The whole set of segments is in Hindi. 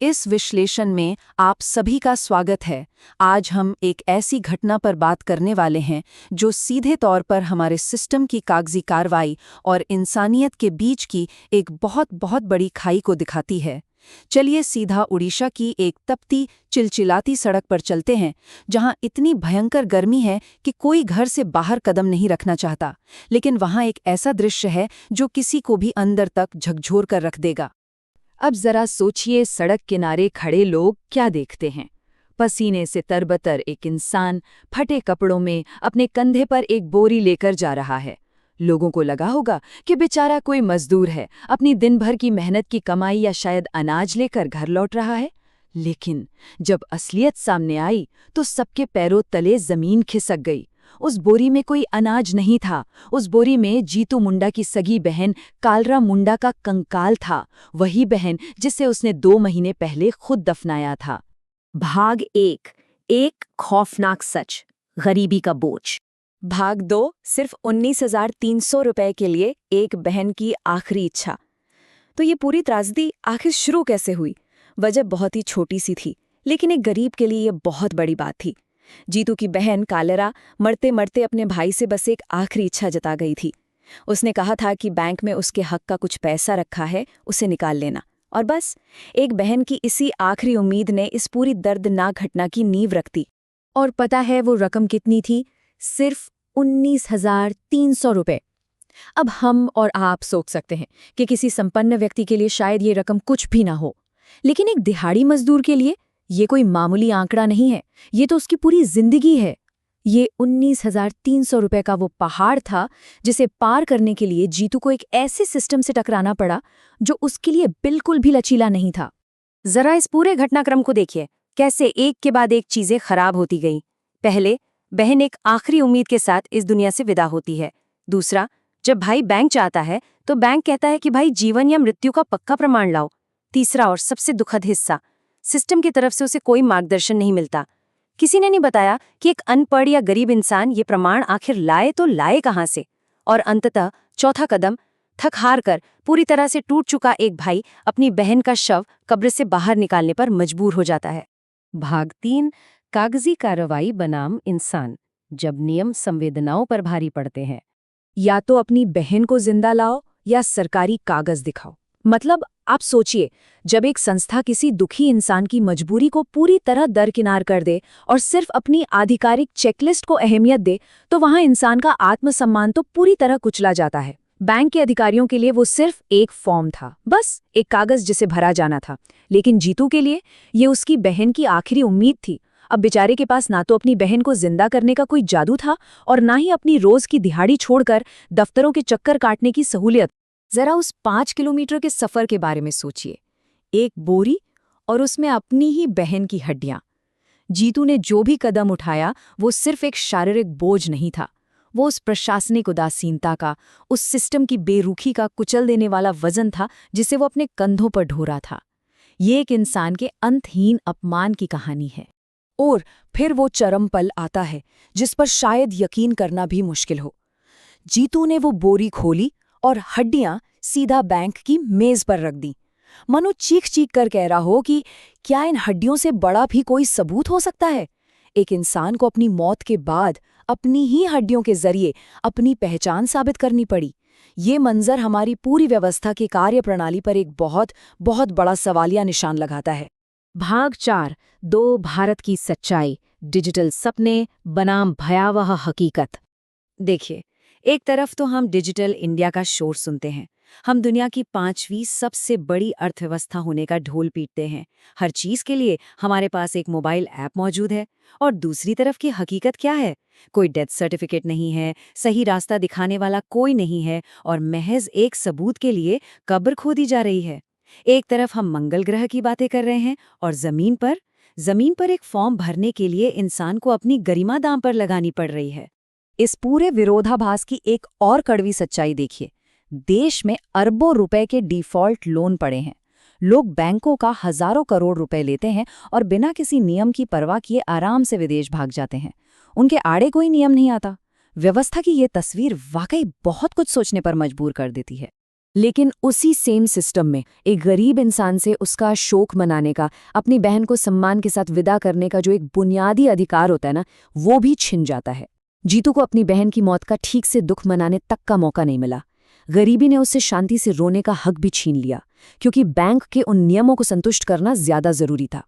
इस विश्लेषण में आप सभी का स्वागत है। आज हम एक ऐसी घटना पर बात करने वाले हैं जो सीधे तौर पर हमारे सिस्टम की कागजी कार्रवाई और इंसानियत के बीच की एक बहुत बहुत बड़ी खाई को दिखाती है। चलिए सीधा उड़ीसा की एक तपती चिलचिलाती सड़क पर चलते हैं, जहां इतनी भयंकर गर्मी है कि कोई घर से बाहर कदम नहीं रखना चाहता, लेकिन वहां एक ऐसा दृश्य है जो किसी को भी अंदर तक झकझोर कर रख देगा। अब जरा सोचिए, सड़क किनारे खड़े लोग क्या देखते हैं। पसीने से तरबतर एक इंसान फटे कपड़ों में अपने कंधे पर एक बोरी लेकर जा रहा है। लोगों को लगा होगा कि बेचारा कोई मजदूर है, अपनी दिन भर की मेहनत की कमाई या शायद अनाज लेकर घर लौट रहा है। लेकिन जब असलियत सामने आई तो सबके पैरों तले जमीन खिसक गई। उस बोरी में कोई अनाज नहीं था। उस बोरी में जीतू मुंडा की सगी बहन कालरा मुंडा का कंकाल था, वही बहन जिसे उसने 2 महीने पहले खुद दफनाया था। भाग 1, एक खौफनाक सच, गरीबी का बोझ। भाग 2, सिर्फ 19,300 रुपए के लिए एक बहन की आखिरी इच्छा। तो ये पूरी त्रासदी आखिर शुरू कैसे हुई? वजह बहुत ही छोटी सी थी, लेकिन एक गरीब के लिए ये बहुत बड़ी बात थी। जीतू की बहन कालरा मरते मरते अपने भाई से बस एक आखिरी इच्छा जता गई थी। उसने कहा था कि बैंक में उसके हक का कुछ पैसा रखा है, उसे निकाल लेना। और बस एक बहन की इसी आखिरी उम्मीद ने इस पूरी दर्दनाक घटना की नींव रख दी। और पता है वो रकम कितनी थी? सिर्फ 19,300 रुपए। अब हम और आप सोच सकते हैं कि किसी संपन्न व्यक्ति के लिए शायद ये रकम कुछ भी ना हो, लेकिन एक दिहाड़ी मजदूर के लिए ये कोई मामूली आंकड़ा नहीं है, ये तो उसकी पूरी जिंदगी है। ये 19,300 रुपए का वो पहाड़ था जिसे पार करने के लिए जीतू को एक ऐसे सिस्टम से टकराना पड़ा जो उसके लिए बिल्कुल भी लचीला नहीं था। जरा इस पूरे घटनाक्रम को देखिए, कैसे एक के बाद एक चीजें खराब होती गईं। पहले, बहन एक आखिरी उम्मीद के साथ इस दुनिया से विदा होती है। दूसरा, जब भाई बैंक चाहता है तो बैंक कहता है कि भाई जीवन या मृत्यु का पक्का प्रमाण लाओ। तीसरा और सबसे दुखद हिस्सा, सिस्टम की तरफ से उसे कोई मार्गदर्शन नहीं मिलता। किसी ने नहीं बताया कि एक अनपढ़ या गरीब इंसान ये प्रमाण आखिर लाए तो लाए कहाँ से। और अंततः चौथा कदम, थक हार कर पूरी तरह से टूट चुका एक भाई अपनी बहन का शव कब्र से बाहर निकालने पर मजबूर हो जाता है। भाग 3, कागजी कार्रवाई बनाम इंसान, जब नियम संवेदनाओं पर भारी पड़ते हैं। या तो अपनी बहन को जिंदा लाओ या सरकारी कागज दिखाओ। मतलब आप सोचिए, जब एक संस्था किसी दुखी इंसान की मजबूरी को पूरी तरह दरकिनार कर दे और सिर्फ अपनी आधिकारिक चेकलिस्ट को अहमियत दे, तो वहां इंसान का आत्मसम्मान तो पूरी तरह कुचला जाता है। बैंक के अधिकारियों के लिए वो सिर्फ एक फॉर्म था, बस एक कागज जिसे भरा जाना था। लेकिन जीतू के लिए ये उसकी बहन की आखिरी उम्मीद थी। अब बेचारे के पास ना तो अपनी बहन को जिंदा करने का कोई जादू था और ना ही अपनी रोज की दिहाड़ी छोड़कर दफ्तरों के चक्कर काटने की सहूलियत। जरा उस 5 किलोमीटर के सफर के बारे में सोचिए। एक बोरी और उसमें अपनी ही बहन की हड्डियां। जीतू ने जो भी कदम उठाया वो सिर्फ एक शारीरिक बोझ नहीं था, वो उस प्रशासनिक उदासीनता का, उस सिस्टम की बेरुखी का कुचल देने वाला वजन था जिसे वो अपने कंधों पर ढो रहा था। ये एक इंसान के अंतहीन अपमान की कहानी है। और फिर वो चरम पल आता है जिस पर शायद यकीन करना भी मुश्किल हो। जीतू ने वो बोरी खोली और हड्डियां सीधा बैंक की मेज पर रख दी। मनु चीख चीख कर कह रहा हो कि क्या इन हड्डियों से बड़ा भी कोई सबूत हो सकता है? एक इंसान को अपनी मौत के बाद अपनी ही हड्डियों के जरिए अपनी पहचान साबित करनी पड़ी। ये मंजर हमारी पूरी व्यवस्था की कार्यप्रणाली पर एक बहुत बहुत बड़ा सवालिया निशान लगाता है। भाग 4, 2 भारत की सच्चाई, डिजिटल सपने बनाम भयावह हकीकत। देखिए, एक तरफ तो हम डिजिटल इंडिया का शोर सुनते हैं, हम दुनिया की 5वीं सबसे बड़ी अर्थव्यवस्था होने का ढोल पीटते हैं, हर चीज के लिए हमारे पास एक मोबाइल ऐप मौजूद है। और दूसरी तरफ की हकीकत क्या है? कोई डेथ सर्टिफिकेट नहीं है, सही रास्ता दिखाने वाला कोई नहीं है, और महज एक सबूत के लिए कब्र खोदी जा रही है। एक तरफ हम मंगल ग्रह की बातें कर रहे हैं और जमीन पर एक फॉर्म भरने के लिए इंसान को अपनी गरिमा दांव पर लगानी पड़ रही है। इस पूरे विरोधाभास की एक और कड़वी सच्चाई देखिए। देश में अरबों रुपए के डिफॉल्ट लोन पड़े हैं। लोग बैंकों का हजारों करोड़ रुपए लेते हैं और बिना किसी नियम की परवाह किए आराम से विदेश भाग जाते हैं। उनके आड़े कोई नियम नहीं आता। व्यवस्था की ये तस्वीर वाकई बहुत कुछ सोचने पर मजबूर कर देती है। लेकिन उसी सेम सिस्टम में एक गरीब इंसान से उसका शोक मनाने का, अपनी बहन को सम्मान के साथ विदा करने का जो एक बुनियादी अधिकार होता है ना, वो भी छिन जाता है। जीतू को अपनी बहन की मौत का ठीक से दुख मनाने तक का मौका नहीं मिला। गरीबी ने उससे शांति से रोने का हक भी छीन लिया, क्योंकि बैंक के उन नियमों को संतुष्ट करना ज्यादा जरूरी था।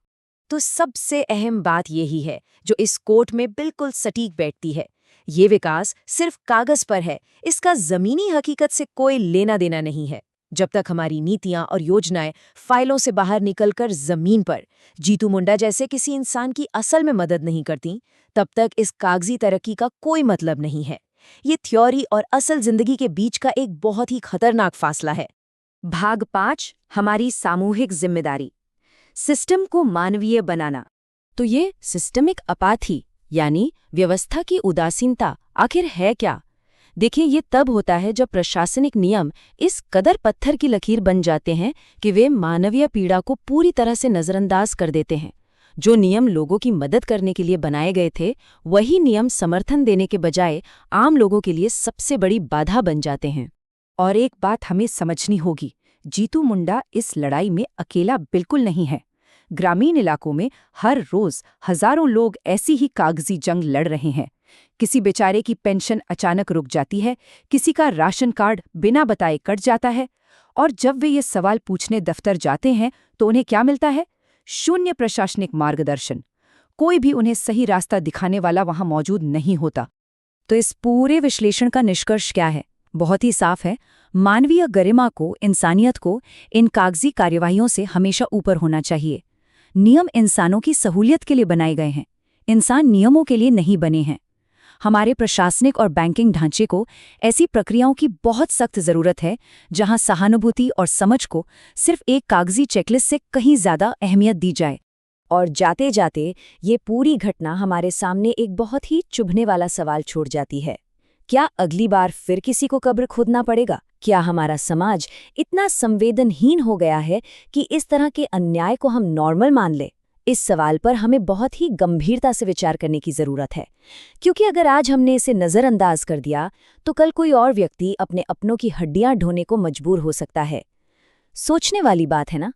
तो सबसे अहम बात यही है जो इस कोर्ट में बिल्कुल सटीक बैठती है। ये विकास सिर्फ कागज पर है, इसका जमीनी हकीकत से कोई लेना देना नहीं है। जब तक हमारी नीतियां और योजनाएं फाइलों से बाहर निकलकर जमीन पर जीतू मुंडा जैसे किसी इंसान की असल में मदद नहीं करती, तब तक इस कागजी तरक्की का कोई मतलब नहीं है। ये थ्योरी और असल जिंदगी के बीच का एक बहुत ही खतरनाक फासला है। भाग 5, हमारी सामूहिक जिम्मेदारी। सिस्टम को मानवीय बनाना। तो ये सिस्टमिक अपाथी यानी व्यवस्था की उदासीनता आखिर है क्या? देखिए, ये तब होता है जब प्रशासनिक नियम इस कदर पत्थर की लकीर बन जाते हैं कि वे मानवीय पीड़ा को पूरी तरह से नज़रअंदाज कर देते हैं। जो नियम लोगों की मदद करने के लिए बनाए गए थे, वही नियम समर्थन देने के बजाय आम लोगों के लिए सबसे बड़ी बाधा बन जाते हैं। और एक बात हमें समझनी होगी, जीतू मुंडा इस लड़ाई में अकेला बिल्कुल नहीं है। ग्रामीण इलाकों में हर रोज हजारों लोग ऐसी ही कागजी जंग लड़ रहे हैं। किसी बेचारे की पेंशन अचानक रुक जाती है, किसी का राशन कार्ड बिना बताए कट जाता है, और जब वे ये सवाल पूछने दफ्तर जाते हैं तो उन्हें क्या मिलता है? शून्य प्रशासनिक मार्गदर्शन। कोई भी उन्हें सही रास्ता दिखाने वाला वहां मौजूद नहीं होता। तो इस पूरे विश्लेषण का निष्कर्ष क्या है? बहुत ही साफ है। मानवीय गरिमा को, इंसानियत को इन कागजी कार्यवाहियों से हमेशा ऊपर होना चाहिए। नियम इंसानों की सहूलियत के लिए बनाए गए हैं, इंसान नियमों के लिए नहीं बने हैं। हमारे प्रशासनिक और बैंकिंग ढांचे को ऐसी प्रक्रियाओं की बहुत सख्त जरूरत है जहां सहानुभूति और समझ को सिर्फ एक कागजी चेकलिस्ट से कहीं ज्यादा अहमियत दी जाए। और जाते जाते ये पूरी घटना हमारे सामने एक बहुत ही चुभने वाला सवाल छोड़ जाती है। क्या अगली बार फिर किसी को कब्र खोदना पड़ेगा? क्या हमारा समाज इतना संवेदनहीन हो गया है कि इस तरह के अन्याय को हम नॉर्मल मान ले? इस सवाल पर हमें बहुत ही गंभीरता से विचार करने की जरूरत है, क्योंकि अगर आज हमने इसे नज़रअंदाज कर दिया तो कल कोई और व्यक्ति अपने अपनों की हड्डियां ढोने को मजबूर हो सकता है। सोचने वाली बात है ना?